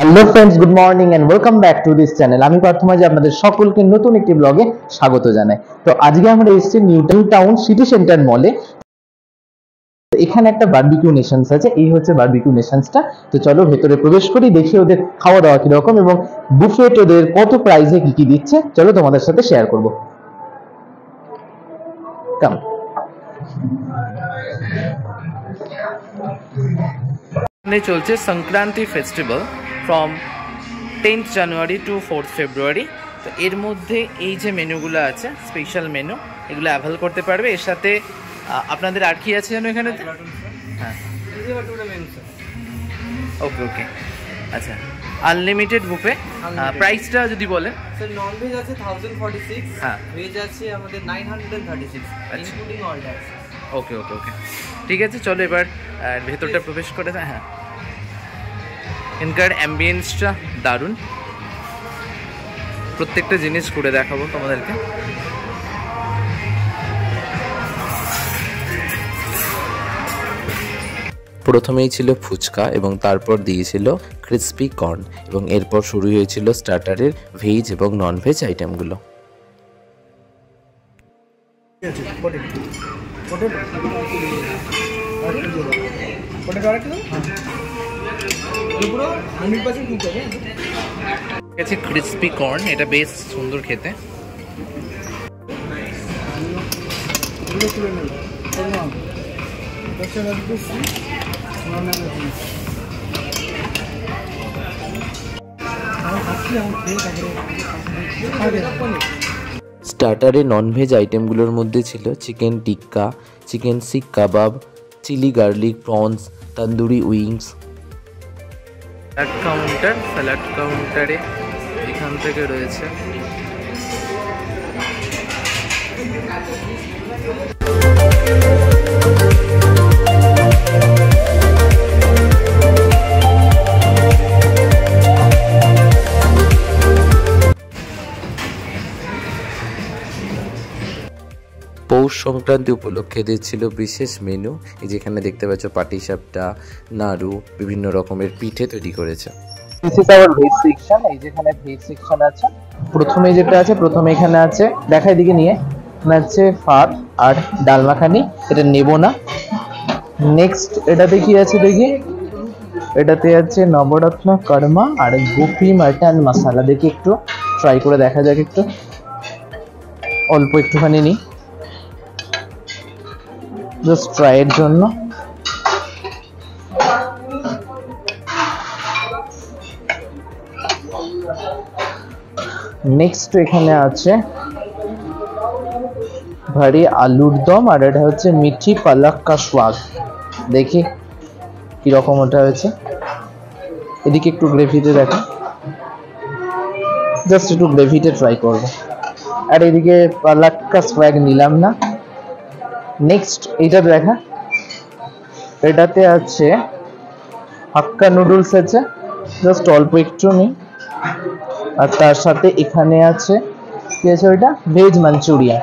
Hello friends, good morning and welcome back to this channel. আমি পার্থমাজ আপনাদের সকলকে নতুন একটি ব্লগে স্বাগত জানাই। তো আজকে আমরা এসেছি নিউ টাউন সিটি সেন্টার মলে। এখানে একটা বারবিকিউ নেশনস আছে, এই হচ্ছে বারবিকিউ নেশনসটা। তো চলো ভেতরে প্রবেশ করি, দেখি ওদের খাওয়া দাওয়া কিরকম এবং বুফেট ওদের কত প্রাইসে কি কি দিচ্ছে। চলো তোমাদের সাথে শেয়ার করবো। কাম চলছে Sankranti festival from 10th January to 4th February. তো এর মধ্যে এই যে মেনুগুলো আছে, স্পেশাল মেনু, এগুলো অ্যাভেল করতে পারবে। এর সাথে আপনাদের আর কি আছে যেন এখানে? হ্যাঁ, ওকে ওকে, আচ্ছা। আনলিমিটেড বুফে, প্রাইসটা যদি বলেন। স্যার নন ভেজ আছে 1046, হ্যাঁ, ভেজ আছে আমাদের 936 ইনক্লুডিং অল ট্যাক্স। ওকে ওকে ওকে, ঠিক আছে। চলো এবার ভেতরটা প্রবেশ করে। হ্যাঁ, এখানকার অ্যাম্বিয়েন্সটা দারুণ, প্রত্যেকটা জিনিস করে দেখাবো তোমাদেরকে। প্রথমেই ছিল ফুচকা এবং তারপর দিয়েছিল ক্রিসপি কর্ন এবং এরপর শুরু হয়েছিল স্টার্টারের ভেজ এবং নন ভেজ আইটেমগুলো। ক্রিসপি কর্ন, এটা বেশ সুন্দর খেতে। স্টার্টারে ননভেজ আইটেমগুলোর মধ্যে ছিল chicken tikka, chicken seekh kebab, chilli garlic prawns, tandoori wings. Salad কাউন্টারে এখান থেকে রয়েছে পৌষ সংক্রান্তি উপলক্ষে দিচ্ছিল বিশেষ মেনু। এই যেখানে দেখতে পাচ্ছ পাটিসাপটা, নাড়ু, বিভিন্ন রকমের পিঠে তৈরি করেছে। This is our veg section. এই যেখানে ভেজ সেকশন আছে, প্রথমে যেটা আছে, প্রথমে এখানে আছে, দেখাই দিকে নিয়ে, এখানে আছে ফাট আর ডাল মাখানি, এটা নেব না। নেক্সট এটাতে কি আছে দেখি, এটাতে আছে নবরত্ন কর্মা আর গোপি মাটন মশলা। দেখি একটু ট্রাই করে দেখা যাক, একটু অল্প একটুখানি নিই, জাস্ট ট্রাই এর জন্য। নেক্সট এখানে আছে ভারী আলুর দম আর এটা হচ্ছে মিঠি পালক কা স্বাদ। দেখি কিরকম ওটা হয়েছে। এদিকে একটু গ্রেভিতে দেখো, জাস্ট একটু গ্রেভিতে ট্রাই করবো। আর এদিকে পালক কা স্বাদ নিলাম না। নেক্সট এইটা দেখা, এটাতে আছে হাক্কা নুডলস আছে, জাস্ট অল্প একটু নিই। আর তার সাথে এখানে আছে কি আছে, ওইটা ভেজ মাঞ্চুরিয়ান।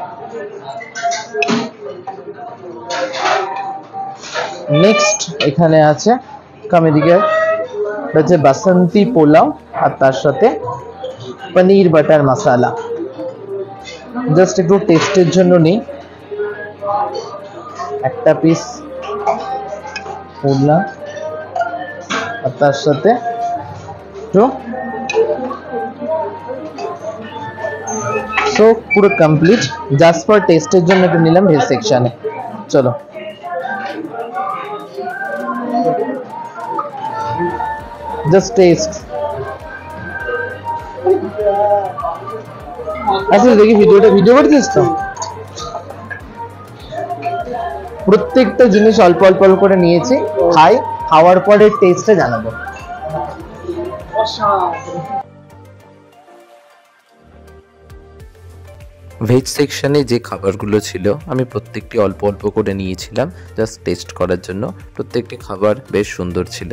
নেক্সট এখানে আছে কামেদিকে হচ্ছে বাসন্তী পোলাও আর তার সাথে পনির বাটার মশলা। জাস্ট একটু টেস্টের জন্য নিই, একটা পিস পোলাও আর তার সাথে একটু। সো পুরো কমপ্লিট, জাস্ট ফর টেস্টের জন্য একটু নিলাম ভেজ সেকশনে। চলো জাস্ট টেস্ট। আচ্ছা দেখি ভিডিও করছিস তো? প্রত্যেকটা জিনিস অল্প অল্প করে নিয়েছি, খাই, খাওয়ার পরে টেস্টটা জানাবো। ভেজ সেকশনে যে খাবারগুলো ছিল আমি প্রত্যেকটি অল্প অল্প করে নিয়েছিলাম জাস্ট টেস্ট করার জন্য। প্রত্যেকটি খাবার বেশ সুন্দর ছিল।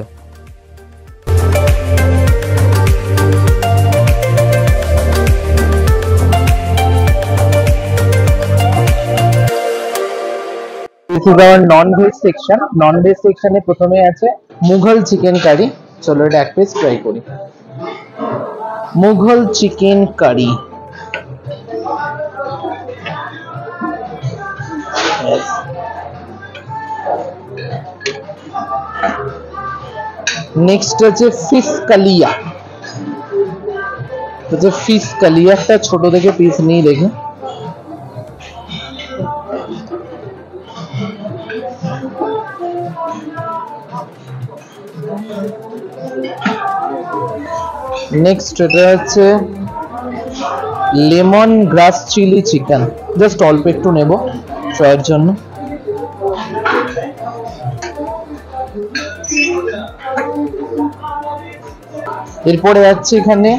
This is our non-veg section. Non-veg section এ প্রথমে আছে মুঘল চিকেন কারি। চলো এটা এক পিস ট্রাই করি। মুঘল চিকেন কারি, নেক্সট আছে ফিশ কালিয়া। ফিশ কালিয়াটা ছোট দেখে পিস নিয়ে দেখে। নেক্সট এটা হচ্ছে lemon grass chilli chicken, just অল্প একটু নেব ট্রাইয়ের জন্য। এরপরে যাচ্ছে এখানে,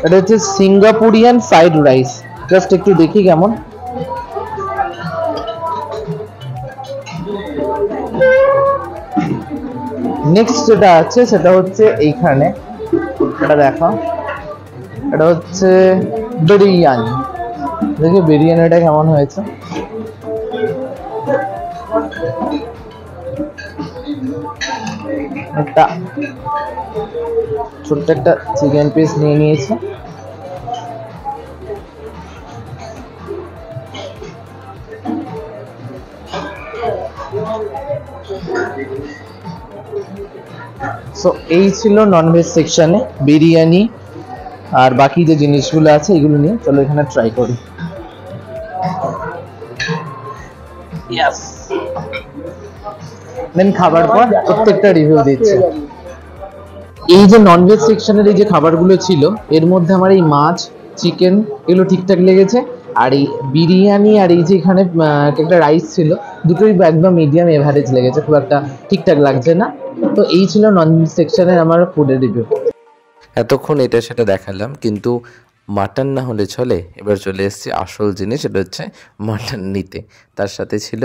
এটা হচ্ছে সিঙ্গাপুরিয়ান ফ্রাইড রাইস, জাস্ট একটু দেখি কেমন। নেক্সট যেটা আছে সেটা হচ্ছে এইখানে, এটা দেখা, এটা হচ্ছে বিরিয়ানি। দেখি বিরিয়ানিটা কেমন হয়েছে। একটা ছোট্ট একটা চিকেন পিস নিয়ে নিয়েছে। সো এই ছিল ননভেজ সেকশনে বিরিয়ানি আর বাকি যে জিনিসগুলো আছে এগুলো নিয়ে চলো এখানে ট্রাই করি। ইয়েস, দেন খাবার পর প্রত্যেকটা রিভিউ দিচ্ছি। এই যে ননভেজ সেকশনের এই যে খাবারগুলো ছিল এর মধ্যে আমার এই মাছ, চিকেন এগুলো ঠিকঠাক লেগেছে। আর এই বিরিয়ানি আর এই যে এখানে একটা রাইস ছিল, দুটোই একদম মিডিয়াম এভারেজ লেগেছে, খুব একটা ঠিকঠাক লাগছে না। তো এই ছিল ননভেজ সেকশনের আমার ফুডের রিভিউ। এতক্ষণ এটা সেটা দেখালাম, কিন্তু মাটন না হলে চলে। এবার চলে এসেছি আসল জিনিস, এটা হচ্ছে মাটন নিতে। তার সাথে ছিল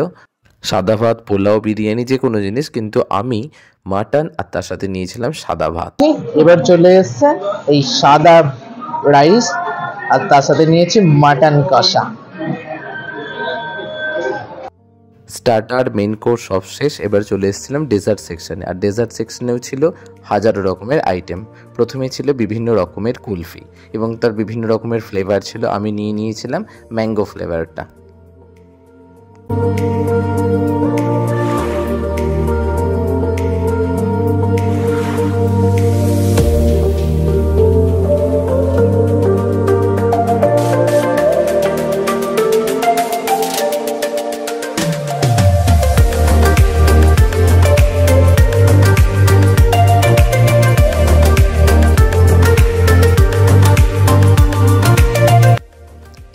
সাদা ভাত, পোলাও, বিরিয়ানি, যে কোনো জিনিস, কিন্তু আমি মাটন আর তার সাথে নিয়েছিলাম সাদা ভাত। এবার চলে এসছে এই সাদা রাইস আর তার সাথে নিয়েছি মাটন কষা। স্টার্টার, মেন কোর্স সব শেষ। এবার চলে এসেছিলাম ডেজার্ট সেকশনে। আর ডেজার্ট সেকশনেও ছিল হাজারো রকমের আইটেম। প্রথমে ছিল বিভিন্ন রকমের কুলফি এবং তার বিভিন্ন রকমের ফ্লেভার ছিল। আমি নিয়েছিলাম ম্যাঙ্গো ফ্লেভারটা।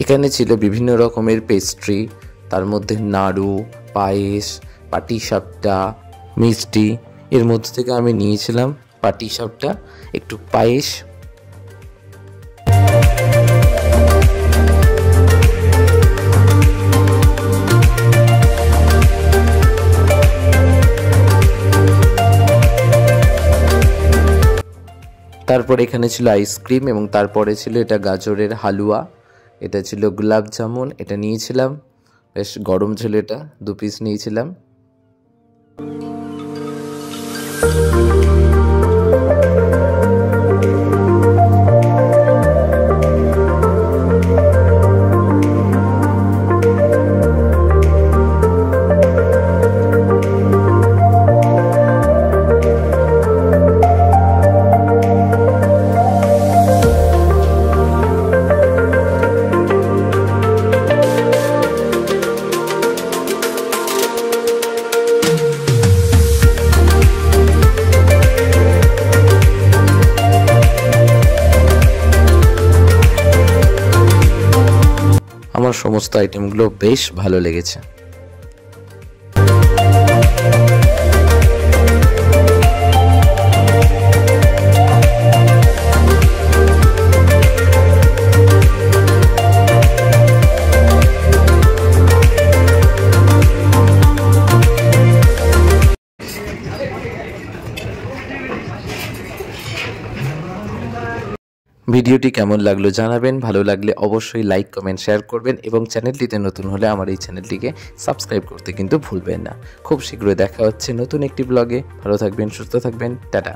এখানে ছিল বিভিন্ন রকমের পেস্ট্রি, তার মধ্যে নাড়ু, পায়েস, পাটিসাপটা, মিষ্টি। এর মধ্যে থেকে আমি নিয়েছিলাম পাটিসাপটা, একটু পায়েস। তারপর এখানে ছিল আইসক্রিম এবং তারপরে ছিল এটা গাজরের হালুয়া, এটা ছিল গোলাপ জামুন, এটা নিয়েছিলাম, বেশ গরম ছিল, এটা 2 পিস নিয়েছিলাম। আমার সমস্ত আইটেমগুলো বেশ ভালো লেগেছে। ভিডিওটি কেমন লাগলো জানাবেন, ভালো লাগলে অবশ্যই লাইক, কমেন্ট, শেয়ার করবেন এবং চ্যানেলটিতে নতুন হলে আমার এই চ্যানেলটিকে সাবস্ক্রাইব করতে কিন্তু ভুলবেন না। খুব শীঘ্রই দেখা হচ্ছে নতুন একটি ব্লগে। ভালো থাকবেন, সুস্থ থাকবেন, টাটা।